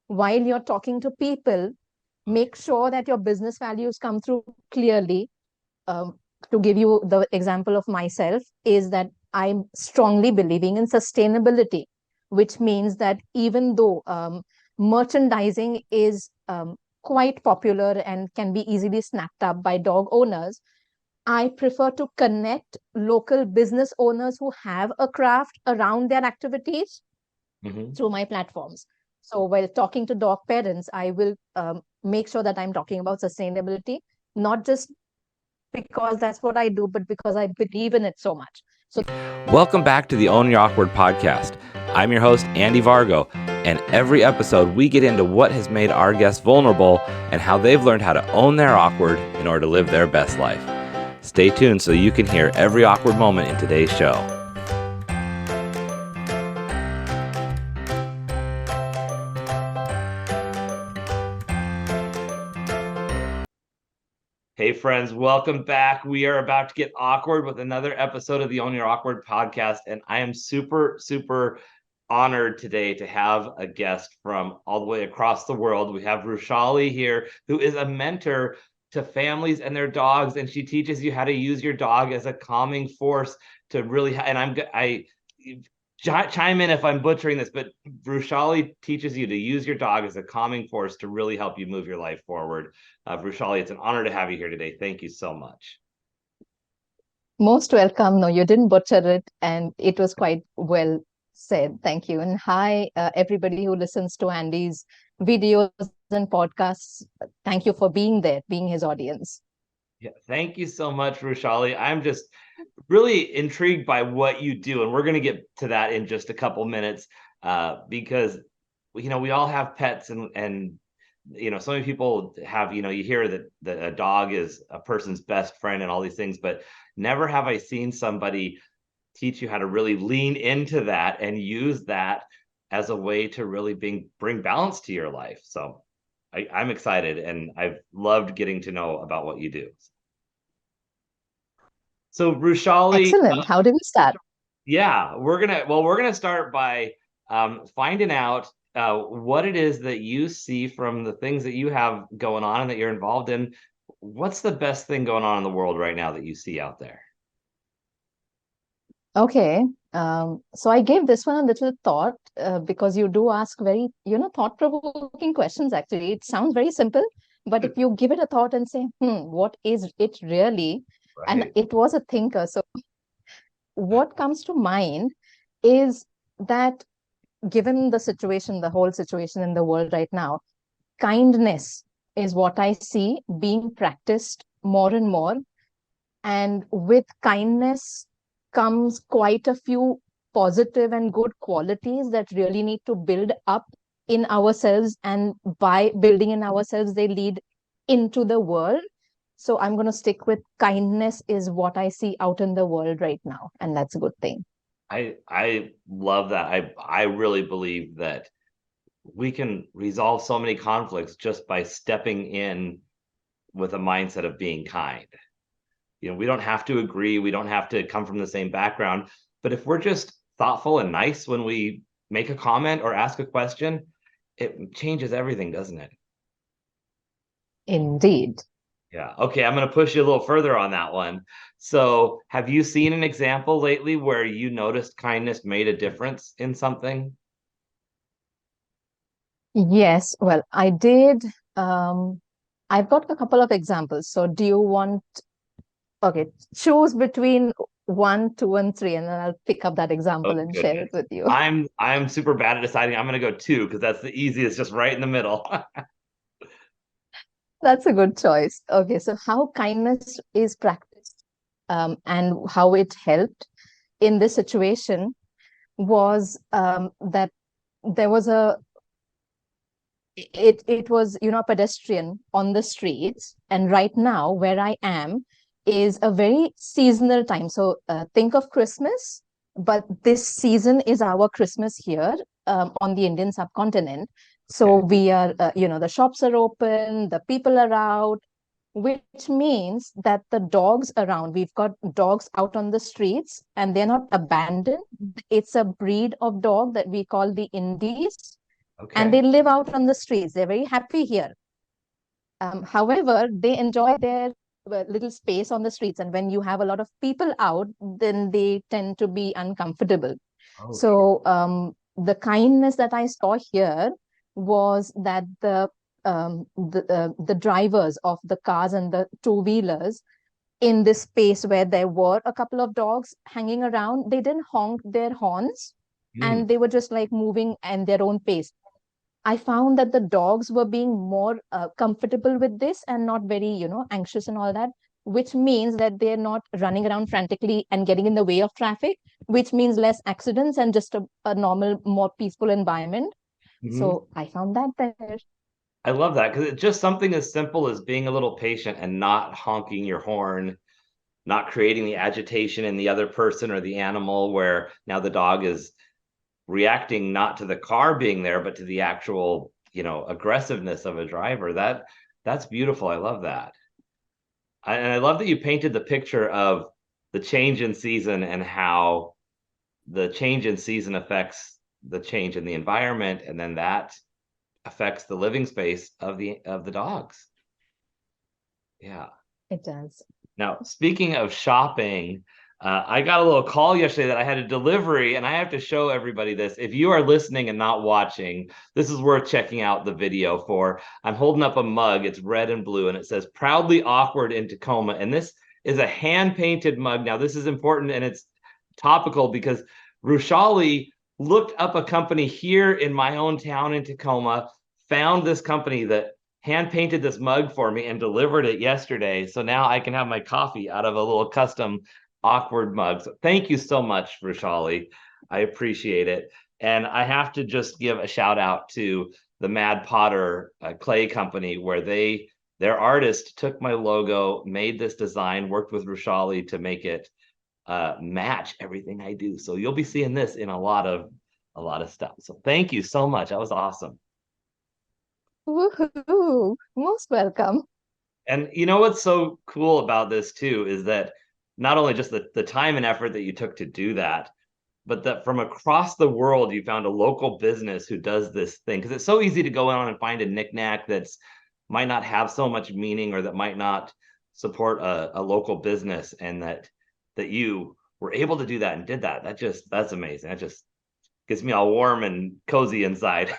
while you're talking to people, make sure that your business values come through clearly. um, to give you the example of myself, is that I'm strongly believing in sustainability, which means that even though merchandising is quite popular and can be easily snapped up by dog owners, I prefer to connect local business owners who have a craft around their activities Hmm. through my platforms. So while talking to dog parents, I will make sure that I'm talking about sustainability, not just because that's what I do, but because I believe in it so much. So, Welcome back to the Own Your Awkward podcast. I'm your host, Andy Vargo, and every episode we get into what has made our guests vulnerable and how they've learned how to own their awkward in order to live their best life. Stay tuned so you can hear every awkward moment in today's show. Hey friends, welcome back. We are about to get awkward with another episode of the Own Your Awkward podcast, and I am super, super honored today to have a guest from all the way across the world. We have Vrushali here, who is a mentor to families and their dogs, and she teaches you how to use your dog as a calming force to really. And I chime in if I'm butchering this, but Vrushali teaches you to use your dog as a calming force to really help you move your life forward. Vrushali, it's an honor to have you here today. Thank you so much. most welcome. No, you didn't butcher it, and it was quite well said. Thank you. And hi, everybody who listens to Andy's videos and podcasts. Thank you for being there, being his audience. Yeah, thank you so much, Vrushali. I'm just really intrigued by what you do, and we're going to get to that in just a couple minutes because we all have pets, and so many people have, you hear that a dog is a person's best friend and all these things, but never have I seen somebody teach you how to really lean into that and use that as a way to really bring balance to your life. So I'm excited, and I've loved getting to know about what you do. So Vrushali, Excellent. How do we start? yeah, we're gonna start by finding out what it is that you see from the things that you have going on and that you're involved in. What's the best thing going on in the world right now that you see out there? Okay. So I gave this one a little thought because you do ask very, thought-provoking questions, actually. It sounds very simple, but if you give it a thought and say, what is it really? And Right. it was a thinker. So what comes to mind is that given the situation, the whole situation in the world right now, kindness is what I see being practiced more and more. And with kindness comes quite a few positive and good qualities that really need to build up in ourselves. And by building in ourselves, they lead into the world. So I'm going to stick with kindness is what I see out in the world right now. And that's a good thing. I love that. I really believe that we can resolve so many conflicts just by stepping in with a mindset of being kind. We don't have to agree, we don't have to come from the same background, but if we're just thoughtful and nice when we make a comment or ask a question, it changes everything, doesn't it? Indeed. Yeah. Okay, I'm going to push you a little further on that one. So have you seen an example lately where you noticed kindness made a difference in something? Yes. Well, I did. Um, I've got a couple of examples. So do you want, okay, choose between one, two, and three, and then I'll pick up that Oh example and share goodness, it with you. I'm super bad at deciding. I'm going to go two because that's the easiest, just right in the middle. That's a good choice. Okay, so how kindness is practiced and how it helped in this situation was that there was it was, a pedestrian on the streets, and right now where I am is a very seasonal time. So think of Christmas, but this season is our Christmas here on the Indian subcontinent. So Okay. we are, the shops are open, the people are out, which means that the dogs around, we've got dogs out on the streets and they're not abandoned. It's a breed of dog that we call the Indies. and Okay. they live out on the streets. They're very happy here. However, they enjoy their little space on the streets, and when you have a lot of people out, then they tend to be uncomfortable. Oh, sure. So the kindness that I saw here was that the drivers of the cars and the two-wheelers in this space where there were a couple of dogs hanging around, they didn't honk their horns, Mm, and they were just like moving at their own pace. I found that the dogs were being more comfortable with this and not very, anxious and all that, which means that they're not running around frantically and getting in the way of traffic, which means less accidents and just a normal, more peaceful environment. mhm. So I found that there. I love that because it's just something as simple as being a little patient and not honking your horn, not creating the agitation in the other person or the animal, where now the dog is reacting not to the car being there, but to the actual, aggressiveness of a driver. That's beautiful. I love that. And I love that you painted the picture of the change in season and how the change in season affects the change in the environment, and then that affects the living space of the dogs. Yeah. It does. Now, speaking of shopping, I got a little call yesterday that I had a delivery, and I have to show everybody this. If you are listening and not watching, this is worth checking out the video for. I'm holding up a mug. It's red and blue, and it says "Proudly Awkward in Tacoma." And this is a hand-painted mug. Now, this is important, and it's topical because Vrushali looked up a company here in my own town in Tacoma, found this company that hand painted this mug for me and delivered it yesterday. So now I can have my coffee out of a little custom awkward mug. So thank you so much, Vrushali. I appreciate it. And I have to just give a shout out to the Mad Potter clay company, where their artist took my logo, made this design, worked with Vrushali to make it match everything I do. So you'll be seeing this in a lot of stuff. So thank you so much. That was awesome. Woohoo! Most welcome. And you know what's so cool about this too is that not only just the time and effort that you took to do that, but that from across the world you found a local business who does this thing. Because it's so easy to go on and find a knickknack that's might not have so much meaning, or that might not support a local business, and that you were able to do that and did that. That's amazing. That just gets me all warm and cozy inside.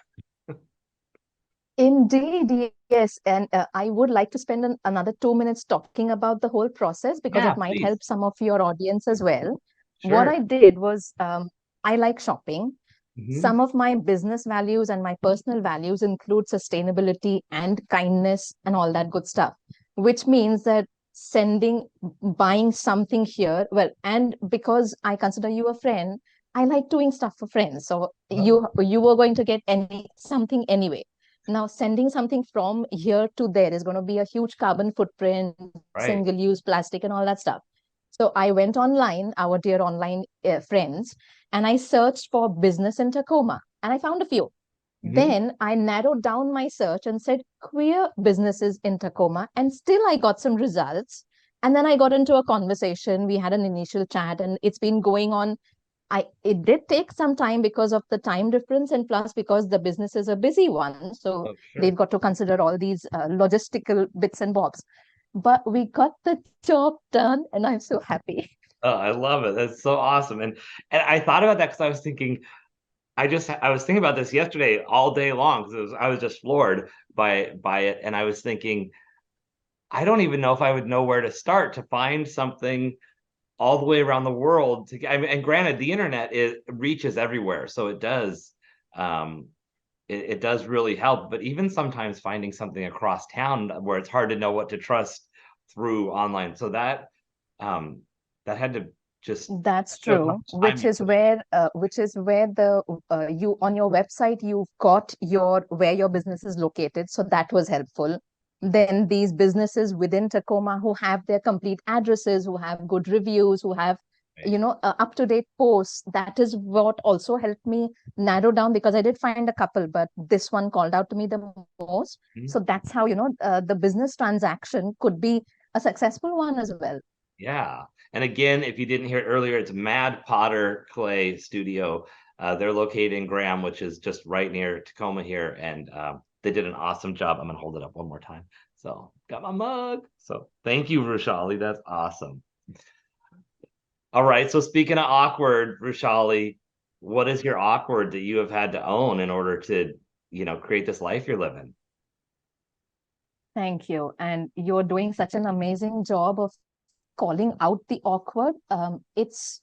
Indeed, yes. And I would like to spend another 2 minutes talking about the whole process because Yeah, it might please. help some of your audience as well. What Sure. I did was I like shopping. Mm-hmm. Some of my business values and my personal values include sustainability and kindness and all that good stuff, which means that buying something here, well, and because I consider you a friend, I like doing stuff for friends. So you were going to get something anyway. Now, sending something from here to there is going to be a huge carbon footprint, Right. single-use plastic, and all that stuff. So I went online, our dear online friends, and I searched for business in Tacoma, and I found a few. Mm-hmm. Then I narrowed down my search and said queer businesses in Tacoma, and still I got some results. And then I got into a conversation. We had an initial chat, and it's been going on. It did take some time because of the time difference, and plus because the business is a busy one, so Oh, they've sure. got to consider all these logistical bits and bobs. But we got the job done, and I'm so happy. Oh, I love it. That's so awesome. And I thought about that because I was thinking, I was thinking about this yesterday all day long, because I was just floored by it. And I was thinking, I don't even know if I would know where to start to find something all the way around the world I mean, and granted, the internet reaches everywhere. So it does um it does really help. But even sometimes finding something across town where it's hard to know what to trust through online. So um that had to just That's shows how true, much time you put. which is where the you on your website you've got your where your business is located, so that was helpful. Then these businesses within Tacoma who have their complete addresses, who have good reviews, who have Right. up-to-date posts, that is what also helped me narrow down, because I did find a couple, but this one called out to me the most. Mhm. So that's how the business transaction could be a successful one as well. Yeah. And again, if you didn't hear it earlier, it's Mad Potter Clay Studio. They're located in Graham, which is just right near Tacoma here, and they did an awesome job. I'm gonna hold it up one more time. So got my mug. So thank you, Vrushali. That's awesome. All right. So speaking of awkward, Vrushali, what is your awkward that you have had to own in order to, create this life you're living? Thank you. And you're doing such an amazing job of calling out the awkward. It's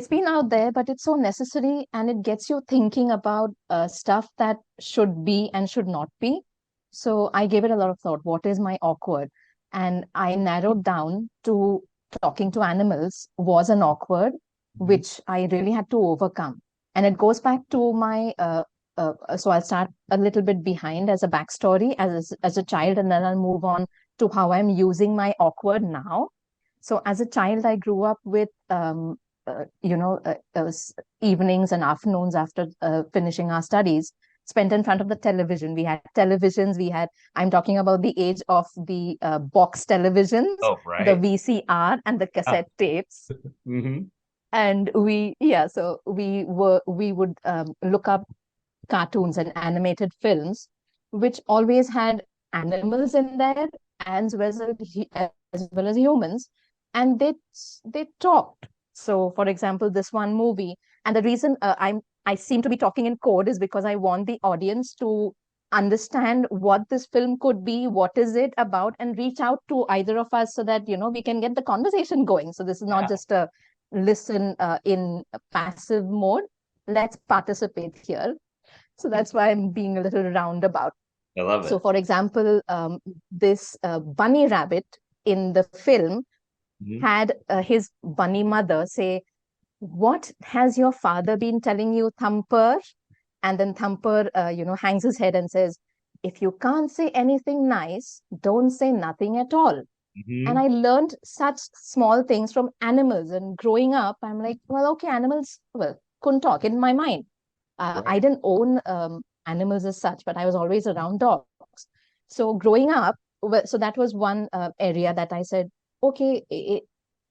been out there, but it's so necessary, and it gets you thinking about stuff that should be and should not be. So I gave it a lot of thought. What is my awkward? And I narrowed down to talking to animals was an awkward, which I really had to overcome. And it goes back to my so I'll start a little bit behind as a backstory as a child, and then I'll move on to how I'm using my awkward now. So as a child, I grew up with evenings and afternoons after finishing our studies spent in front of the television. We had televisions. I'm talking about the age of the box televisions, Oh, the right. VCR and the cassette tapes. Mm-hmm. And so we would look up cartoons and animated films, which always had animals in there as well as well as humans, and they talked. So, for example, this one movie, and the reason I seem to be talking in code is because I want the audience to understand what this film could be, what is it about, and reach out to either of us so that we can get the conversation going. So this is not Yeah, just a listen in a passive mode. Let's participate here. So that's why I'm being a little roundabout. I love So, it. for example, this bunny rabbit in the film Mhm. had his bunny mother say, "What has your father been telling you, Thumper?" And then Thumper, hangs his head and says, "If you can't say anything nice, don't say nothing at all." And Mhm. I learned such small things from animals. And growing up, I'm like, well, okay, animals, well, couldn't talk in my mind. I Right. didn't own animals as such, but I was always around dogs. So growing up, well, so that was one area that I said, okay,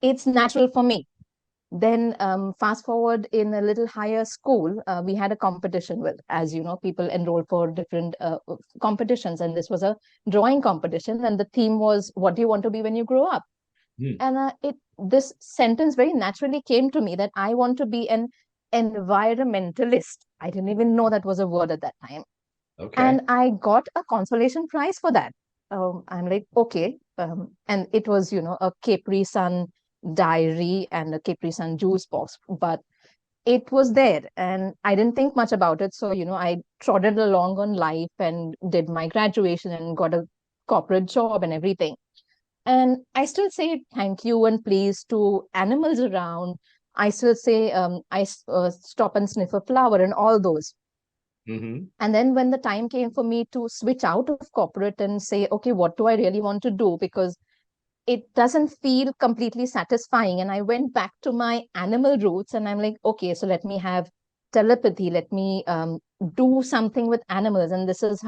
it's natural for me. Then fast forward in a little higher school, we had a competition with, as you know, people enroll for different competitions, and this was a drawing competition, and the theme was, "What do you want to be when you grow up?" Mm. And it this sentence very naturally came to me that I want to be an environmentalist. I didn't even know that was a word at that time, Okay. and I got a consolation prize for that. I'm like, okay, and it was a Capri Sun diary and a Capri Sun juice box, but it was there, and I didn't think much about it. So I trotted along on life and did my graduation and got a corporate job and everything. And I still say thank you and please to animals around. I still say stop and sniff a flower and all those. Mm-hmm. And then when the time came for me to switch out of corporate and say, okay, what do I really want to do? Because it doesn't feel completely satisfying. And I went back to my animal roots, and I'm like, okay, so let me have telepathy. Let me do something with animals. And this is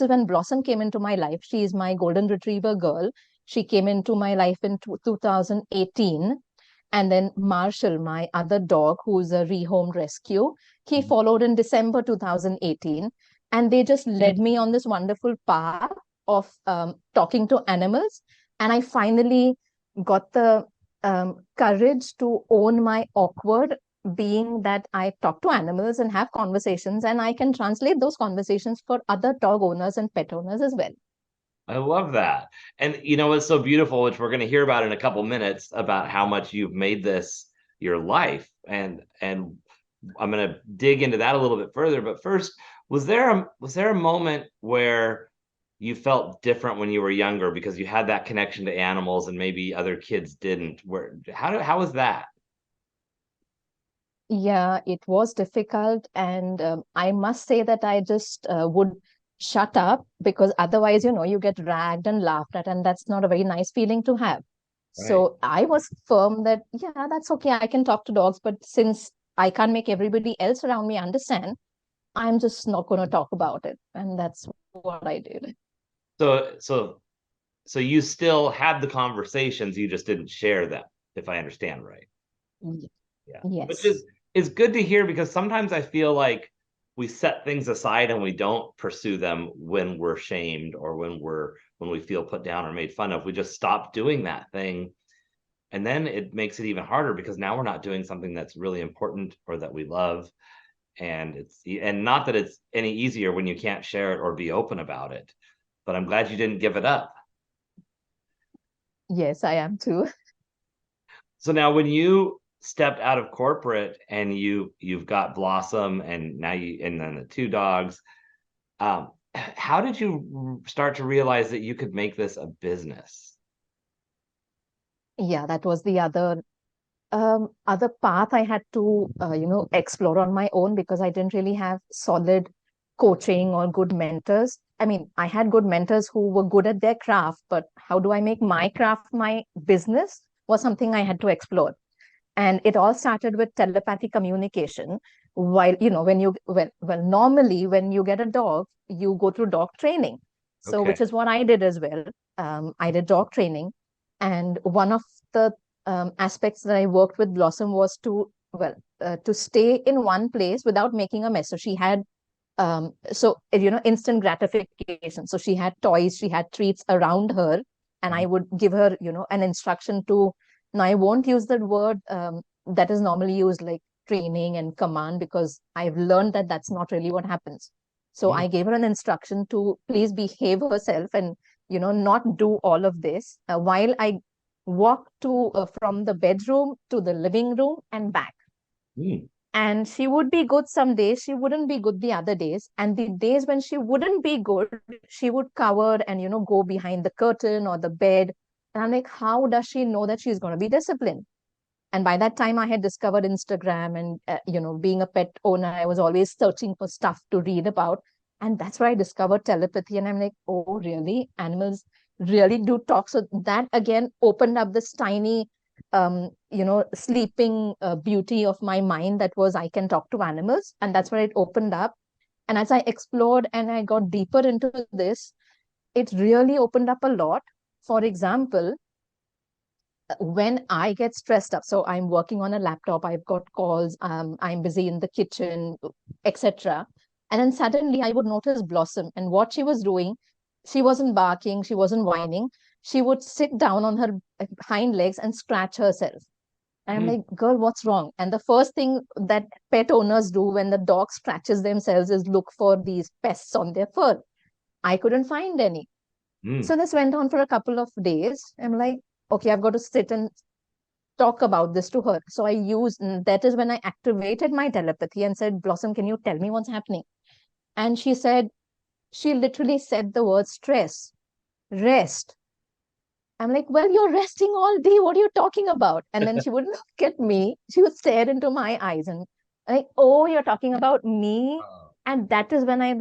when Blossom came into my life. She is my golden retriever girl. She came into my life in 2018. And then Marshall, my other dog, who's a rehomed rescue, he followed in December 2018. And they just led me on this wonderful path of talking to animals. And I finally got the courage to own my awkward, being that I talk to animals and have conversations, and I can translate those conversations for other dog owners and pet owners as well. I love that. And what's so beautiful, which we're going to hear about in a couple minutes, about how much you've made this your life. And I'm going to dig into that a little bit further. But first, was there a moment where you felt different when you were younger because you had that connection to animals and maybe other kids didn't? How was that? Yeah, it was difficult. And I must say that I just would shut up because otherwise, you get ragged and laughed at, and that's not a very nice feeling to have. Right. So I was firm that, yeah, that's okay. I can talk to dogs, but since I can't make everybody else around me understand, I'm just not going to talk about it. And that's what I did. So you still had the conversations, you just didn't share them, if I understand right. Ye- Yeah. Which is Yes. is good to hear, because sometimes I feel like we set things aside and we don't pursue them when we're shamed or when we feel put down or made fun of. We just stop doing that thing. And then it makes it even harder, because now we're not doing something that's really important or that we love. And not that it's any easier when you can't share it or be open about it, but I'm glad you didn't give it up. Yes, I am too. So now when you stepped out of corporate and you've got Blossom and now you and then the two dogs, how did you start to realize that you could make this a business? Yeah, that was the other path I had to explore on my own, because I didn't really have solid coaching or good mentors. I mean, I had good mentors who were good at their craft, but how do I make my craft my business was something I had to explore. And it all started with telepathy communication. While, well, normally when you get a dog, you go through dog training. So, Okay. which is what I did as well. I did dog training. And one of the aspects that I worked with Blossom was to stay in one place without making a mess. So she had, instant gratification. So she had toys, she had treats around her, and I would give her, an instruction to. Now, I won't use the word that is normally used, like training and command, because I've learned that that's not really what happens. So Mm, I gave her an instruction to please behave herself and, not do all of this while I walk to from the bedroom to the living room and back. mm, And she would be good some days, she wouldn't be good the other days. And the days when she wouldn't be good, she would cover and, go behind the curtain or the bed. And I'm like, how does she know that she's going to be disciplined? And by that time, I had discovered Instagram, and being a pet owner, I was always searching for stuff to read about. And that's where I discovered telepathy. And I'm like, oh, really? Animals really do talk. So that again opened up this tiny sleeping beauty of my mind, that was I can talk to animals. And that's where it opened up. And as I explored and I got deeper into this, it really opened up a lot. For example, when I get stressed up, so I'm working on a laptop, I've got calls, I'm busy in the kitchen, etc. And then suddenly I would notice Blossom, and what she was doing, she wasn't barking, she wasn't whining. She would sit down on her hind legs and scratch herself. And I'm mm. like, girl, what's wrong? And the first thing that pet owners do when the dog scratches themselves is look for these pests on their fur. I couldn't find any. Mm. So this went on for a couple of days. I'm like, okay, I've got to sit and talk about this to her. So that is when I activated my telepathy and said, Blossom, can you tell me what's happening? And she literally said the word stress, rest. I'm like, well, you're resting all day. What are you talking about? And then she would look at me. She would stare into my eyes and like, oh, you're talking about me. And that is when I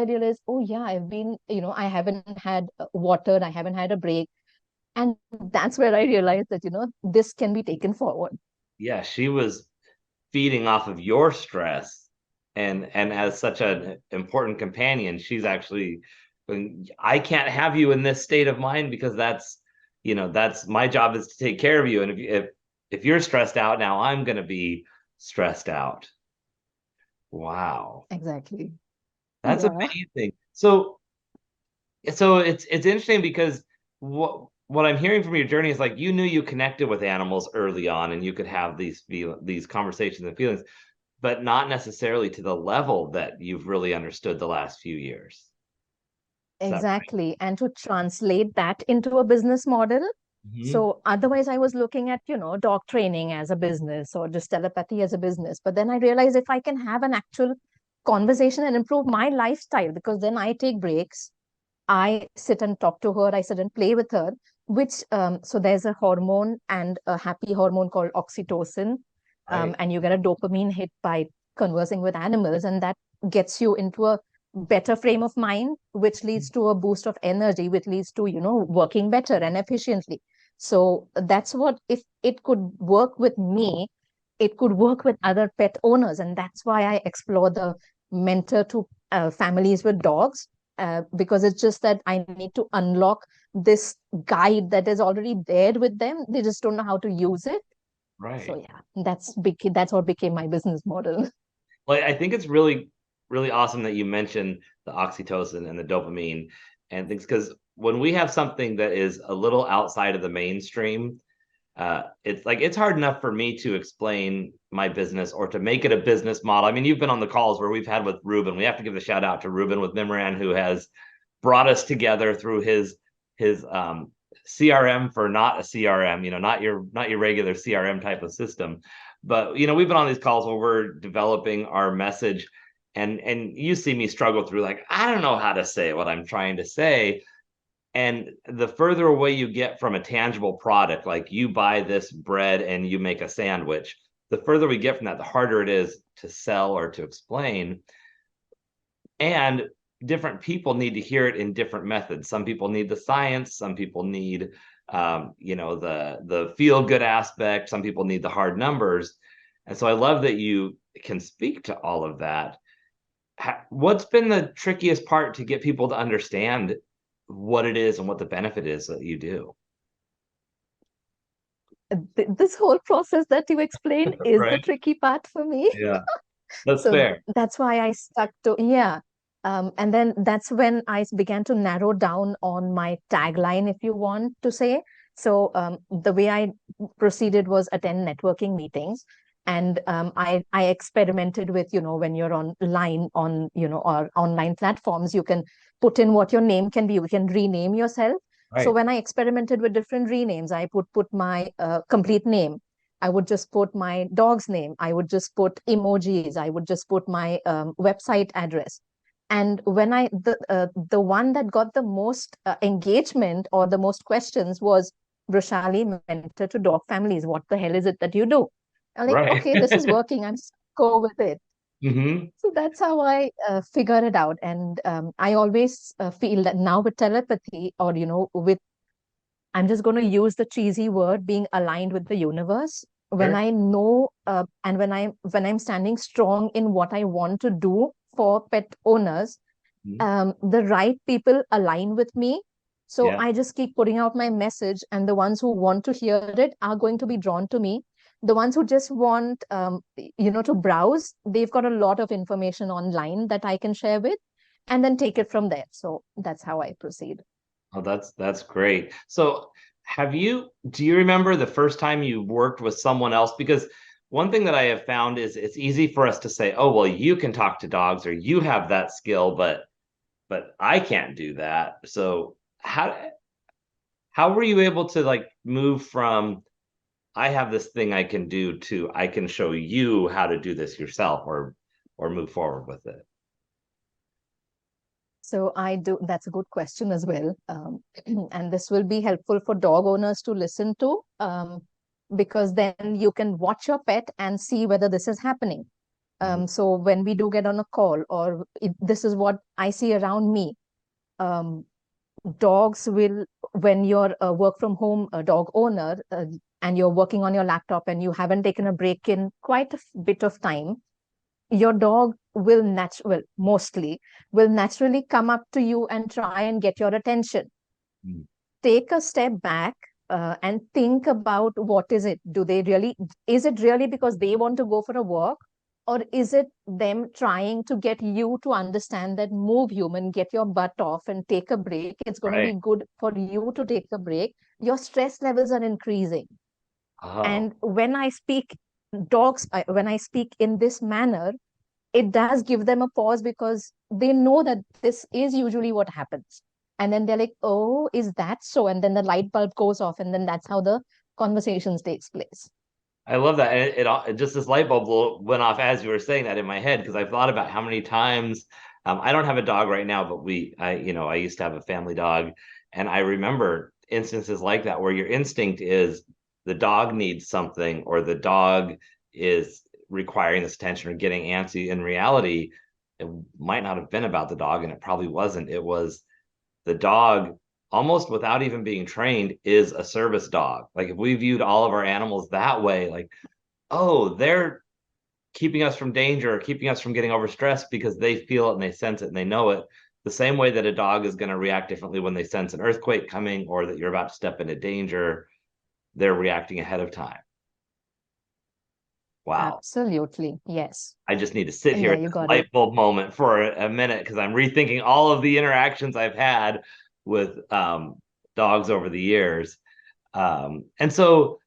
realized, oh yeah, I haven't had water. I haven't had a break. And that's where I realized that, this can be taken forward. Yeah, she was feeding off of your stress, and as such an important companion, she's actually I can't have you in this state of mind, because that's my job, is to take care of you. And if you're stressed out, now I'm going to be stressed out. Wow. Exactly. That's Yeah. amazing. So it's interesting, because what I'm hearing from your journey is like you knew you connected with animals early on, and you could have these conversations and feelings, but not necessarily to the level that you've really understood the last few years. Is that Exactly. And to translate that into a business model. right? Hmm. So otherwise I was looking at, dog training as a business or just telepathy as a business. But then I realized if I can have an actual conversation and improve my lifestyle, because then I take breaks, I sit and talk to her, I sit and play with her, so there's a hormone and a happy hormone called oxytocin. Right. And you get a dopamine hit by conversing with animals, and that gets you into a better frame of mind, which leads to a boost of energy, which leads to, working better and efficiently. So that's what, if it could work with me, it could work with other pet owners. And that's why I explore the mentor to families with dogs, because it's just that I need to unlock this guide that is already there with them. They just don't know how to use it. Right. So yeah, that's what became my business model. Well, I think it's really, really awesome that you mentioned the oxytocin and the dopamine and things, because when we have something that is a little outside of the mainstream, it's like it's hard enough for me to explain my business or to make it a business model. I mean, you've been on the calls where we've had with Ruben. We have to give a shout out to Ruben with Mimran, who has brought us together through his CRM for not a CRM, not your regular CRM type of system. But we've been on these calls where we're developing our message, and you see me struggle through, like, I don't know how to say what I'm trying to say. And the further away you get from a tangible product, like you buy this bread and you make a sandwich, the further we get from that, the harder it is to sell or to explain. And different people need to hear it in different methods. Some people need the science, some people need the feel good aspect, some people need the hard numbers. And so I love that you can speak to all of that. What's been the trickiest part to get people to understand what it is and what the benefit is that you do? This whole process that you explained is the Right. tricky part for me. Yeah, that's So fair. that's why I stuck to, yeah. And then that's when I began to narrow down on my tagline, if you want to say. So the way I proceeded was attend networking meetings. And I experimented with, when you're online on, or online platforms, you can put in what your name can be. You can rename yourself. So Right. when I experimented with different renames, I put my complete name. I would just put my dog's name. I would just put emojis. I would just put my website address. And when the one that got the most engagement or the most questions was Vrushali, mentor to dog families. What the hell is it that you do? I'm like, Right. okay, this is working. I'm just go with it. Hmm. So that's how I figure it out. And I always feel that now with telepathy, or with, I'm just going to use the cheesy word, being aligned with the universe. When Sure. I know, and when I'm standing strong in what I want to do for pet owners, Mhm. the right people align with me. So Yeah. I just keep putting out my message, and the ones who want to hear it are going to be drawn to me. The ones who just want, to browse, they've got a lot of information online that I can share with, and then take it from there. So that's how I proceed. Oh, that's great. So, do you remember the first time you worked with someone else? Because one thing that I have found is it's easy for us to say, "Oh, well, you can talk to dogs or you have that skill, but I can't do that." So, how were you able to, like, move from I have this thing I can do to I can show you how to do this yourself, or move forward with it? So I do. That's a good question as well, and this will be helpful for dog owners to listen to, because then you can watch your pet and see whether this is happening. Mhm. So when we do get on a call, or this is what I see around me. Um, Dogs will, when you're a work from home a dog owner, and you're working on your laptop and you haven't taken a break in quite a bit of time, your dog well, mostly will naturally come up to you and try and get your attention. Mhm. Take a step back, and think about, what is it? Is it really because they want to go for a walk? Or is it them trying to get you to understand that, move, human, get your butt off and take a break. It's going to be Right. good for you to take a break. Your stress levels are increasing. Oh, And when I speak in this manner, it does give them a pause, because they know that this is usually what happens. And then they're like, oh, is that so? And then the light bulb goes off, and then that's how the conversations takes place. I love that. And it just this light bulb went off as you were saying that in my head, because I've thought about how many times I don't have a dog right now, but I used to have a family dog, and I remember instances like that where your instinct is the dog needs something, or the dog is requiring this attention or getting antsy. In reality, it might not have been about the dog, and it probably wasn't. It was the dog, almost without even being trained, is a service dog. Like, if we viewed all of our animals that way, like, oh, they're keeping us from danger or keeping us from getting overstressed because they feel it and they sense it and they know it. The same way that a dog is going to react differently when they sense an earthquake coming or that you're about to step into danger, they're reacting ahead of time. Wow. Absolutely. Yes. I just need to sit here Yeah, at you this got it. light bulb moment for a minute because I'm rethinking all of the interactions I've had with dogs over the years. And so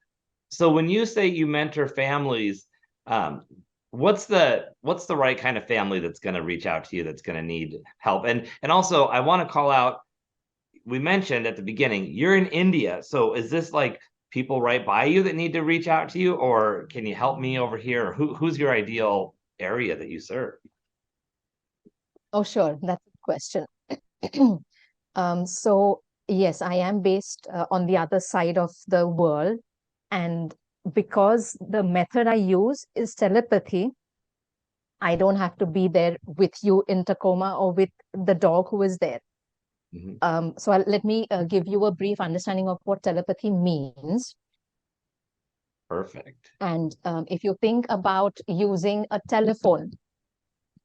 when you say you mentor families, um, what's the right kind of family that's going to reach out to you, that's going to need help? And also I want to call out, we mentioned at the beginning, you're in India. So is this like people right by you that need to reach out to you, or can you help me over here? Who's your ideal area that you serve? Oh, sure. That's a question. So yes, I am based on the other side of the world. And because the method I use is telepathy, I don't have to be there with you in Tacoma or with the dog who is there. Mhm. Let me give you a brief understanding of what telepathy means. Perfect. And if you think about using a telephone,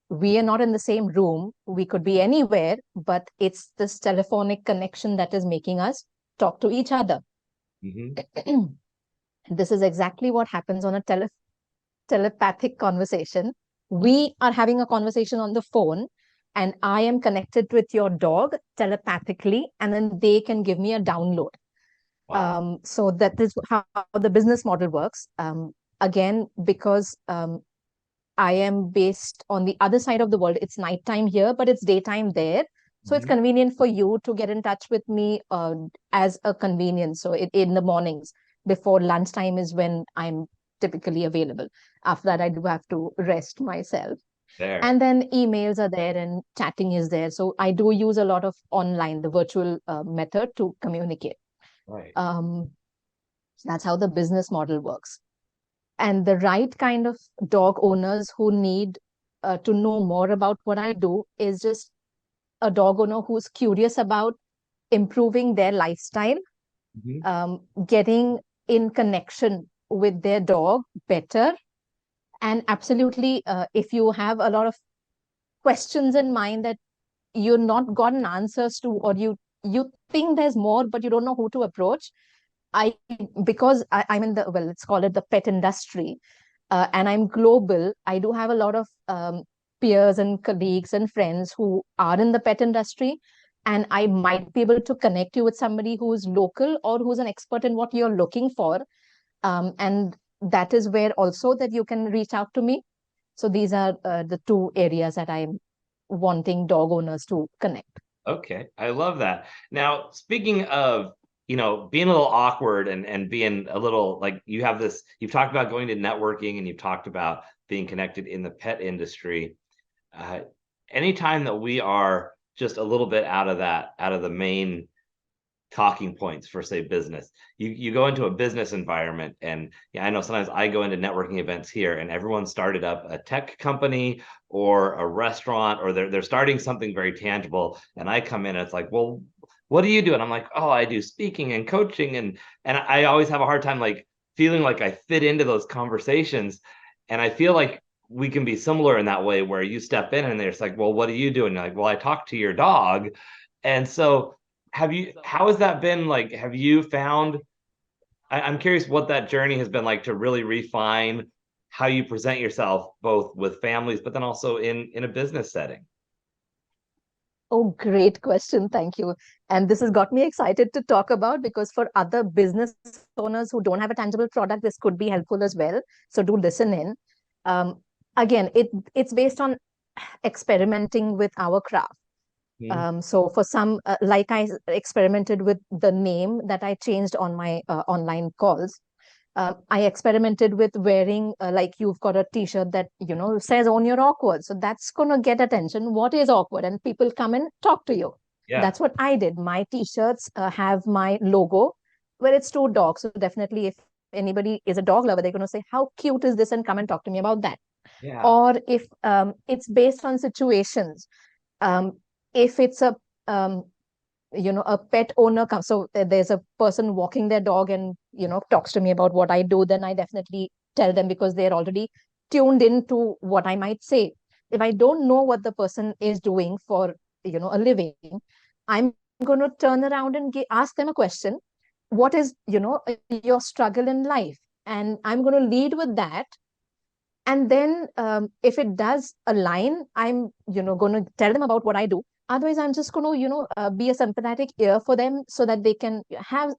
we are not in the same room. We could be anywhere, but it's this telephonic connection that is making us talk to each other. Mhm. This is exactly what happens on a telepathic conversation. We are having a conversation on the phone, and I am connected with your dog telepathically, and then they can give me a download. Wow. So that is how the business model works. Again, because I am based on the other side of the world. It's nighttime here, but it's daytime there. So it's Mhm. convenient for you to get in touch with me as a convenience. So in the mornings before lunchtime is when I'm typically available. After that, I do have to rest myself. There. And then emails are there and chatting is there. So I do use a lot of online, the virtual method to communicate. Right. Um, that's how the business model works. And the right kind of dog owners who need to know more about what I do is just a dog owner who's curious about improving their lifestyle, Mhm. getting in connection with their dog better. And absolutely, if you have a lot of questions in mind that you're not gotten answers to, or you think there's more, but you don't know who to approach. I because I'm in the, well, let's call it the pet industry, and I'm global. I do have a lot of peers and colleagues and friends who are in the pet industry, and I might be able to connect you with somebody who's local or who's an expert in what you're looking for. And that is where also that you can reach out to me. So these are the two areas that I'm wanting dog owners to connect. Okay, I love that. Now, speaking of, being a little awkward and being a little like, you've talked about going to networking, and you've talked about being connected in the pet industry. Uh, Anytime that we are just a little bit out of the main talking points for, say, business, you go into a business environment, and yeah, I know sometimes I go into networking events here and everyone started up a tech company or a restaurant, or they're starting something very tangible, and I come in and it's like, well, what do you do? And I'm like, oh, I do speaking and coaching, and I always have a hard time like feeling like I fit into those conversations. And I feel like we can be similar in that way, where you step in and they're just like, well, what do you do? And you're like, well, I talk to your dog. And so how has that been? Like, have you found, I'm curious what that journey has been like to really refine how you present yourself, both with families, but then also in a business setting. Oh, great question. Thank you. And this has got me excited to talk about, because for other business owners who don't have a tangible product, this could be helpful as well. So do listen in. Um, Again, it's based on experimenting with our craft. Hmm. So for some, like I experimented with the name that I changed on my online calls. I experimented with wearing, like you've got a t-shirt that, says "Own Your Awkward." So that's going to get attention. What is awkward? And people come and talk to you. Yeah. That's what I did. My t-shirts have my logo where it's two dogs. So definitely if anybody is a dog lover, they're going to say, how cute is this? And come and talk to me about that. Yeah. Or if it's based on situations, um, if it's um, a pet owner comes, so there's a person walking their dog and talks to me about what I do, then I definitely tell them, because they're already tuned into what I might say. If I don't know what the person is doing for a living, I'm going to turn around and ask them a question. What is your struggle in life? And I'm going to lead with that. And then if it does align, I'm, going to tell them about what I do. Otherwise, I'm just going to, be a sympathetic ear for them so that they can have,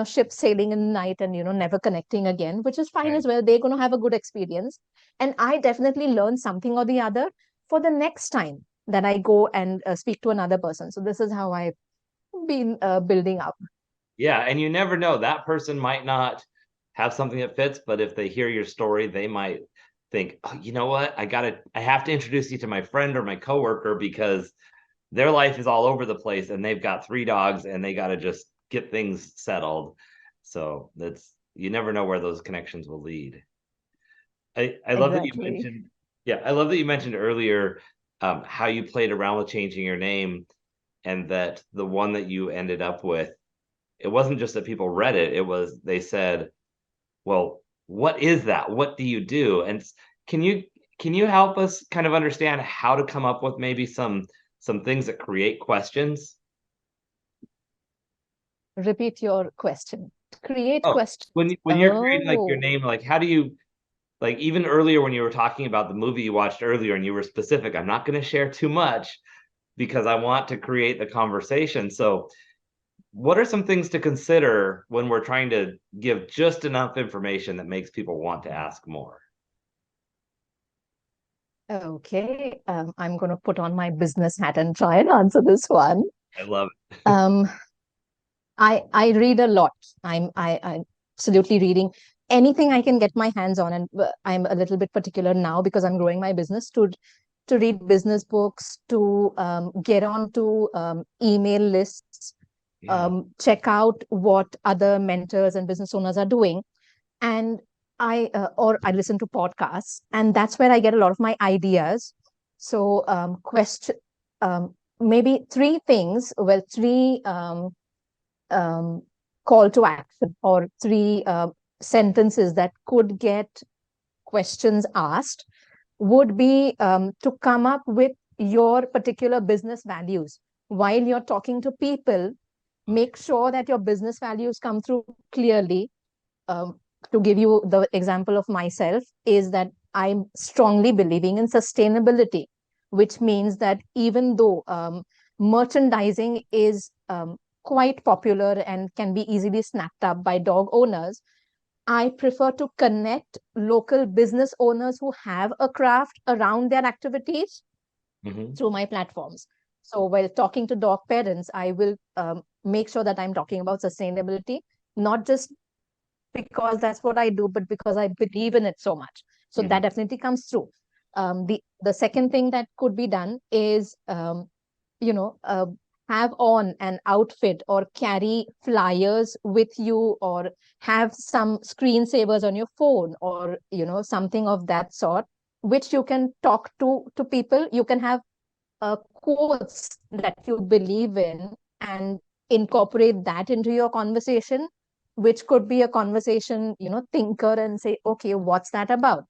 ship sailing in the night and, never connecting again, which is fine Right. as well. They're going to have a good experience. And I definitely learn something or the other for the next time that I go and speak to another person. So this is how I've been building up. Yeah, and you never know. That person might not have something that fits, but if they hear your story, they might think, oh, you know what? I have to introduce you to my friend or my coworker because their life is all over the place and they've got 3 dogs and they got to just get things settled. So that's, you never know where those connections will lead. I love that you Exactly. mentioned, yeah, I love that you mentioned earlier how you played around with changing your name, and that the one that you ended up with, it wasn't just that people read it, it was they said, well, what is that? What do you do? And can you can you help us kind of understand how to come up with maybe some things that create questions? Repeat your question. Create Oh, questions. when you're creating like your Oh, name, like how do you, like even earlier when you were talking about the movie you watched earlier and you were specific, I'm not going to share too much because I want to create the conversation. So what are some things to consider when we're trying to give just enough information that makes people want to ask more? okay. I'm going to put on my business hat and try and answer this one. I love Um, I read a lot. I'm absolutely reading anything I can get my hands on, and I'm a little bit particular now because I'm growing my business to read business books, to get on to email lists, it. Yeah. check out what other mentors and business owners are doing, and I listen to podcasts, and that's where I get a lot of my ideas. So question maybe three things, well, three um, call to action or three sentences that could get questions asked would be to come up with your particular business values. While you're talking to people, Okay. make sure that your business values come through clearly. um, to give you the example of myself, is that I'm strongly believing in sustainability, which means that even though merchandising is quite popular and can be easily snapped up by dog owners, I prefer to connect local business owners who have a craft around their activities Hmm. through my platforms. So while talking to dog parents, I will make sure that I'm talking about sustainability, not just because that's what I do, but because I believe in it so much. So Hmm. that definitely comes through. The second thing that could be done is, you know, have on an outfit or carry flyers with you, or have some screensavers on your phone, or something of that sort, which you can talk to people. You can have quotes that you believe in and incorporate that into your conversation, which could be a conversation, thinker, and say, okay, what's that about?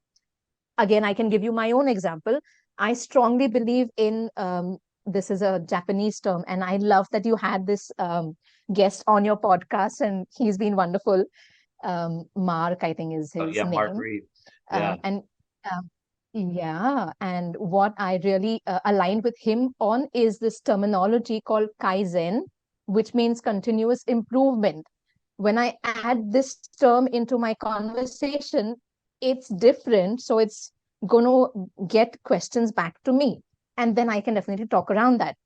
Again, I can give you my own example. I strongly believe in this is a Japanese term, and I love that you had this guest on your podcast, and he's been wonderful. Mark, I think, is Oh his yeah, Mark name. Reed. Yeah. And yeah, and what I really aligned with him on is this terminology called Kaizen, which means continuous improvement. When I add this term into my conversation, it's different. So it's going to get questions back to me. And then I can definitely talk around that.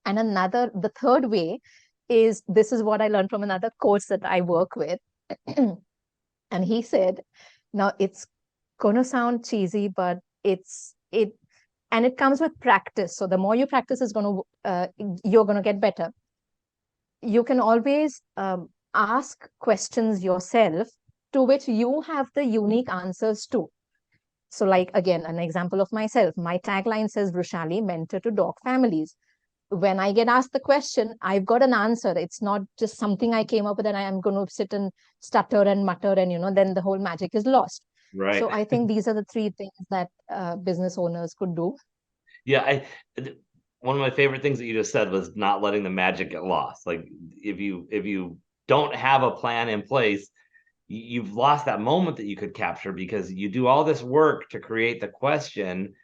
And the third way is, this is what I learned from another coach that I work with. And he said, now it's going to sound cheesy, but and it comes with practice. So the more you practice, is going to you're going to get better. You can always ask questions yourself to which you have the unique answers to. So, like, again, an example of myself, my tagline says Vrushali, mentor to dog families. When I get asked the question, I've got an answer. It's not just something I came up with and I am going to sit and stutter and mutter, and then the whole magic is lost. So Right. I think these are the three things that business owners could do. Yeah, one of my favorite things that you just said was not letting the magic get lost. Like if you don't have a plan in place, you've lost that moment that you could capture because you do all this work to create the question.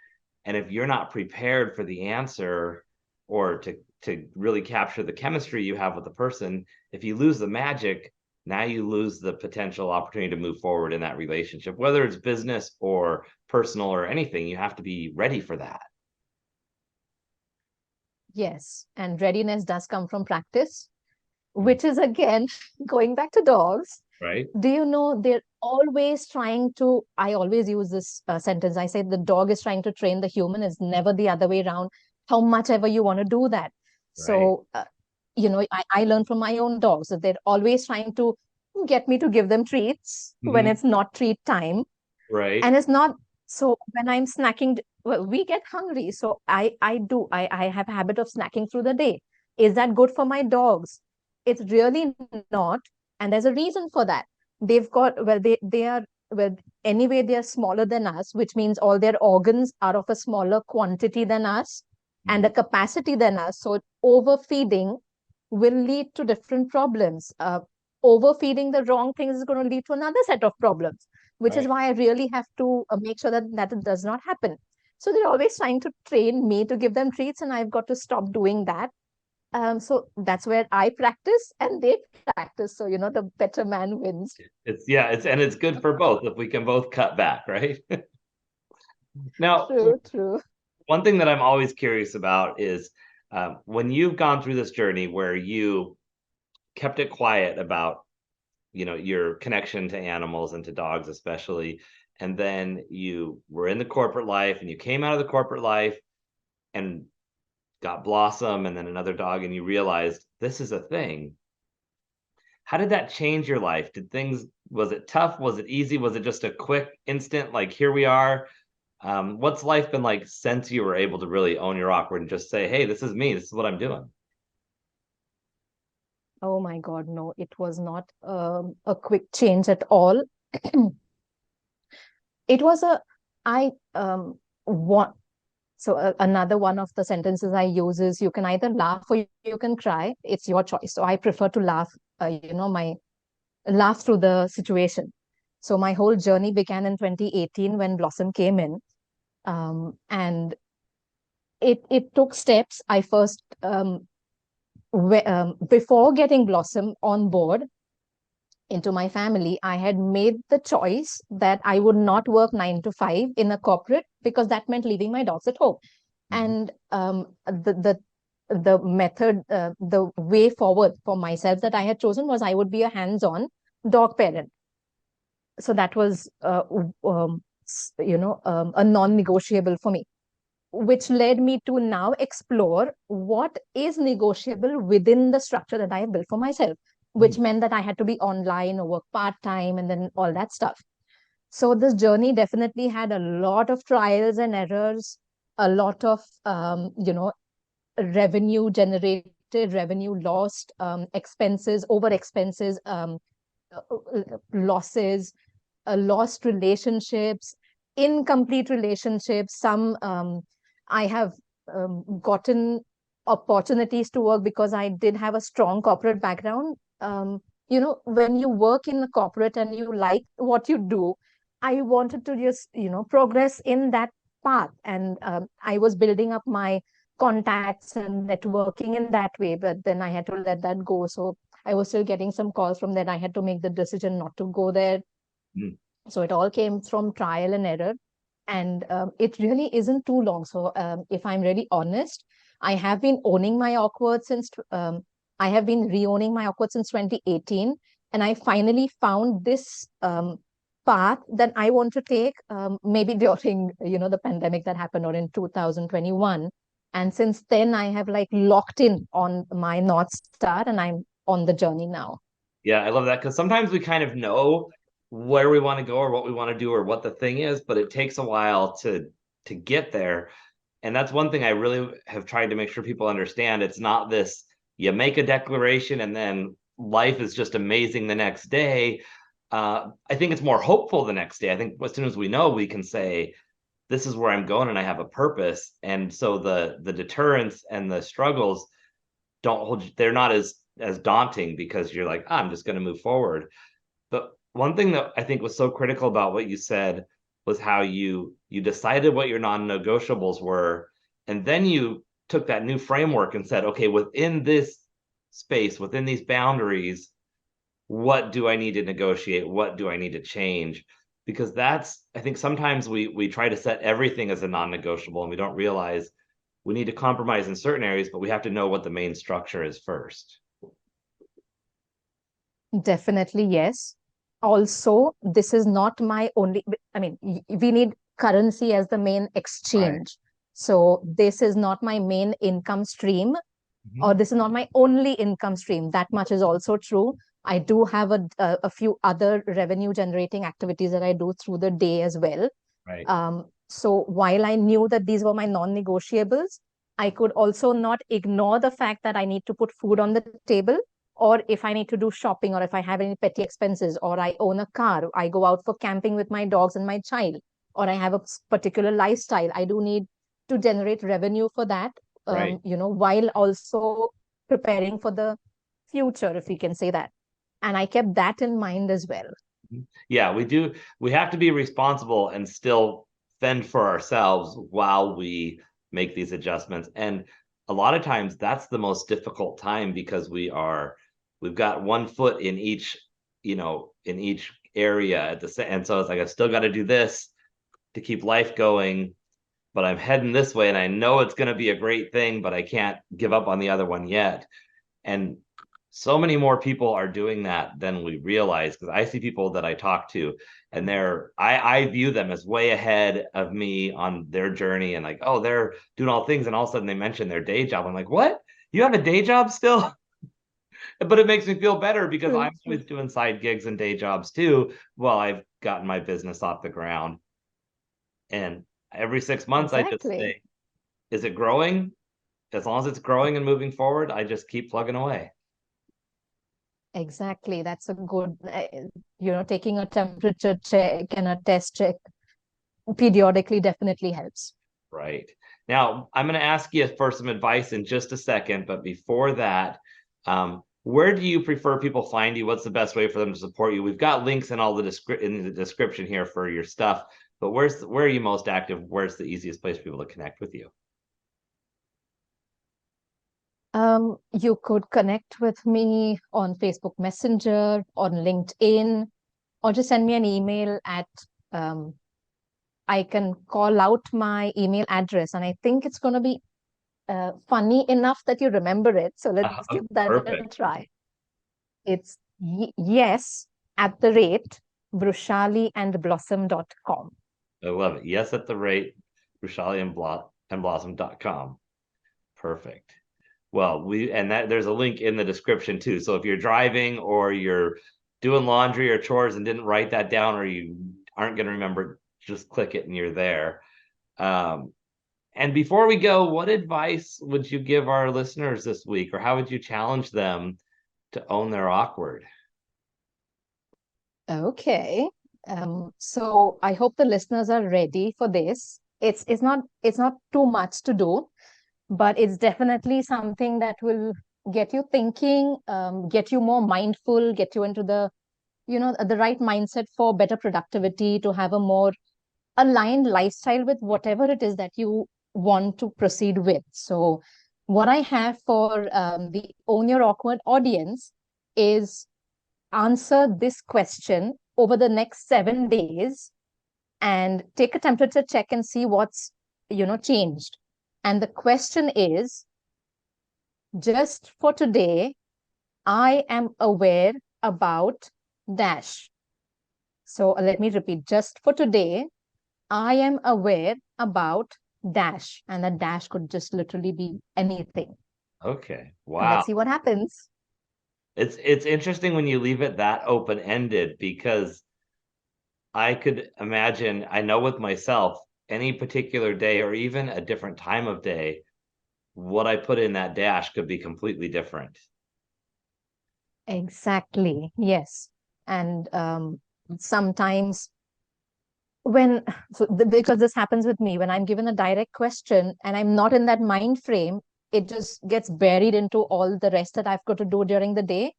And if you're not prepared for the answer or to really capture the chemistry you have with the person, if you lose the magic, now you lose the potential opportunity to move forward in that relationship, whether it's business or personal or anything. You have to be ready for that. Yes, and readiness does come from practice, which is again going back to dogs. Right. Do you know they're always trying to? I always use this sentence. I say the dog is trying to train the human, is never the other way around, how much ever you want to do that. Right. So, I learned from my own dogs that they're always trying to get me to give them treats when Mm-hmm. it's not treat time. Right. And it's not, so when I'm snacking, well, we get hungry. So I have a habit of snacking through the day. Is that good for my dogs? It's really not. And there's a reason for that. They've got, well, they are, well, anyway, they're smaller than us, which means all their organs are of a smaller quantity than us and Mm-hmm. a capacity than us. So overfeeding will lead to different problems. Overfeeding the wrong things is going to lead to another set of problems, which is Right. why I really have to make sure that it does not happen. So they're always trying to train me to give them treats, and I've got to stop doing that. So that's where I practice and they practice. So, the better man wins. It's good for both if we can both cut back, right? Now, True, true. one thing that I'm always curious about is when you've gone through this journey where you kept it quiet about your connection to animals and to dogs especially, and then you were in the corporate life and you came out of the corporate life and got Blossom and then another dog and you realized this is a thing. How did that change your life? Was it tough? Was it easy? Was it just a quick instant, like here we are? What's life been like since you were able to really own your awkward and just say, hey, this is me, this is what I'm doing? Oh my God, no, it was not a quick change at all. It was I want, so another one of the sentences I use is you can either laugh or you can cry. It's your choice. So I prefer to laugh, my laugh through the situation. So my whole journey began in 2018 when Blossom came in. And it took steps. I first, before getting Blossom on board into my family, I had made the choice that I would not work 9 to 5 in a corporate because that meant leaving my dogs at home. Mhm. And the method, the way forward for myself that I had chosen was I would be a hands-on dog parent. So that was, a non-negotiable for me, which led me to now explore what is negotiable within the structure that I have built for myself, which Mm. meant that I had to be online or work part-time and then all that stuff. So this journey definitely had a lot of trials and errors, a lot of, revenue generated, revenue lost, expenses, over expenses, losses, lost relationships, incomplete relationships. Some I have gotten opportunities to work because I did have a strong corporate background. When you work in a corporate and you like what you do, I wanted to just, progress in that path. And I was building up my contacts and networking in that way, but then I had to let that go. So I was still getting some calls from there. I had to make the decision not to go there. Mm. So it all came from trial and error. And it really isn't too long. So if I'm really honest, I have been owning my awkward since, I have been re-owning my awkward since 2018. And I finally found this path that I want to take, maybe during, the pandemic that happened or in 2021. And since then, I have like locked in on my North Star and I'm on the journey now. Yeah, I love that because sometimes we kind of know where we want to go or what we want to do or what the thing is, but it takes a while to get there. And that's one thing I really have tried to make sure people understand. It's not this you make a declaration and then life is just amazing the next day. I think it's more hopeful the next day. I think as soon as we know, we can say, this is where I'm going and I have a purpose. And so the deterrence and the struggles don't hold, they're not as daunting because you're like, I'm just going to move forward. But one thing that I think was so critical about what you said was how you decided what your non-negotiables were, and then you took that new framework and said, okay, within this space, within these boundaries, what do I need to negotiate? What do I need to change? Because that's, I think sometimes we try to set everything as a non-negotiable and we don't realize we need to compromise in certain areas, but we have to know what the main structure is first. Definitely, yes. Also, this is not my only, I mean, we need currency as the main exchange. Right. So this is not my main income stream, or Mm-hmm. this is not my only income stream. That much is also true. I do have a few other revenue generating activities that I do through the day as well. Right. So while I knew that these were my non-negotiables, I could also not ignore the fact that I need to put food on the table, or if I need to do shopping, or if I have any petty expenses, or I own a car, I go out for camping with my dogs and my child, or I have a particular lifestyle. I do need to generate revenue for that, Right. while also preparing for the future, if we can say that. And I kept that in mind as well. Yeah, we do. We have to be responsible and still fend for ourselves while we make these adjustments. And a lot of times that's the most difficult time because we've got one foot in each, in each area at the same. And so it's like, I've still got to do this to keep life going, but I'm heading this way and I know it's going to be a great thing, but I can't give up on the other one yet. And so many more people are doing that than we realize, because I see people that I talk to and I view them as way ahead of me on their journey, and like, oh, they're doing all things, and all of a sudden they mention their day job. I'm like, what? You have a day job still? But it makes me feel better because True, I'm true. always doing side gigs and day jobs too while I've gotten my business off the ground. And every 6 months I just Exactly. say, is it growing? As long as it's growing and moving forward, I just keep plugging away. Exactly. That's a good, taking a temperature check and a test check periodically definitely helps. Right. Now, I'm going to ask you for some advice in just a second, but before that, where do you prefer people find you? What's the best way for them to support you? We've got links in all the in the description here for your stuff, but where are you most active? Where's the easiest place for people to connect with you? You could connect with me on Facebook Messenger, on LinkedIn, or just send me an email at, um, I can call out my email address, and I think it's going to be funny enough that you remember it. So let's give that a Perfect. try. It's yes at the rate Blossom.com. I love it. Yes, at the rate Vrushali and Blossom.com. Perfect. Well, and that there's a link in the description too. So if you're driving or you're doing laundry or chores and didn't write that down, or you aren't going to remember, just click it and you're there. Um, and before we go, what advice would you give our listeners this week, or how would you challenge them to own their awkward? Okay. So I hope the listeners are ready for this. It's not too much to do, but it's definitely something that will get you thinking, get you more mindful, get you into the right mindset for better productivity, to have a more aligned lifestyle with whatever it is that you want to proceed with. So what I have for the Own Your Awkward audience is answer this question over the next 7 days and take a temperature check and see what's changed. And the question is, just for today, I am aware about dash. So let me repeat, just for today, I am aware about dash. And that dash could just literally be anything. Okay. And Wow. let's see what happens. It's interesting when you leave it that open-ended, because I could imagine, I know with myself, any particular day or even a different time of day, what I put in that dash could be completely different. Exactly. Yes. And sometimes when because this happens with me, when I'm given a direct question and I'm not in that mind frame, it just gets buried into all the rest that I've got to do during the day.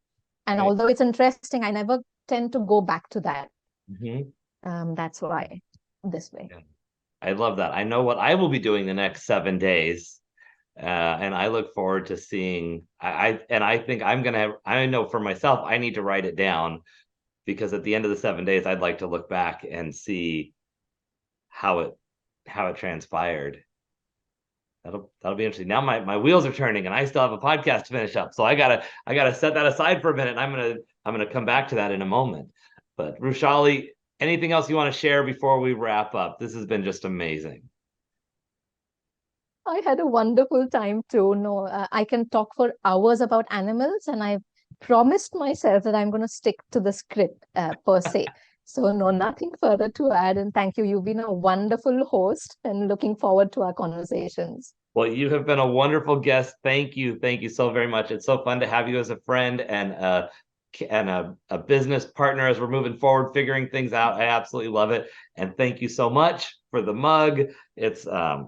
And Right. although it's interesting, I never tend to go back to that. Mm-hmm. That's why this way. Yeah. I love that. I know what I will be doing the next 7 days. And I look forward to seeing, I think I know for myself, I need to write it down, because at the end of the 7 days, I'd like to look back and see how it transpired. That'll be interesting. Now my wheels are turning, and I still have a podcast to finish up. So I gotta set that aside for a minute. And I'm gonna come back to that in a moment. But Vrushali, anything else you want to share before we wrap up? This has been just amazing. I had a wonderful time too. No, I can talk for hours about animals, and I've promised myself that I'm going to stick to the script per se. So, no, nothing further to add. And thank you. You've been a wonderful host, and looking forward to our conversations. Well, you have been a wonderful guest. Thank you so very much. It's so fun to have you as a friend and a business partner as we're moving forward, figuring things out. I absolutely love it. And thank you so much for the mug. It's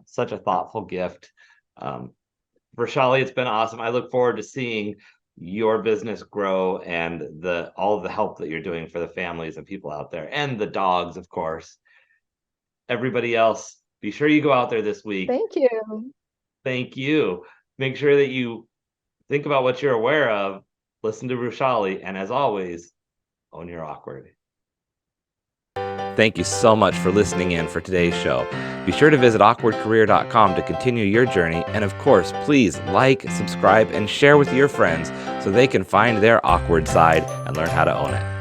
such a thoughtful gift. Vrushali, it's been awesome. I look forward to seeing your business grow and all of the help that you're doing for the families and people out there, and the dogs, of course. Everybody else, be sure you go out there this week. Thank you. Thank you. Make sure that you think about what you're aware of, listen to Vrushali, and as always, own your awkward. Thank you so much for listening in for today's show. Be sure to visit awkwardcareer.com to continue your journey. And of course, please like, subscribe, and share with your friends so they can find their awkward side and learn how to own it.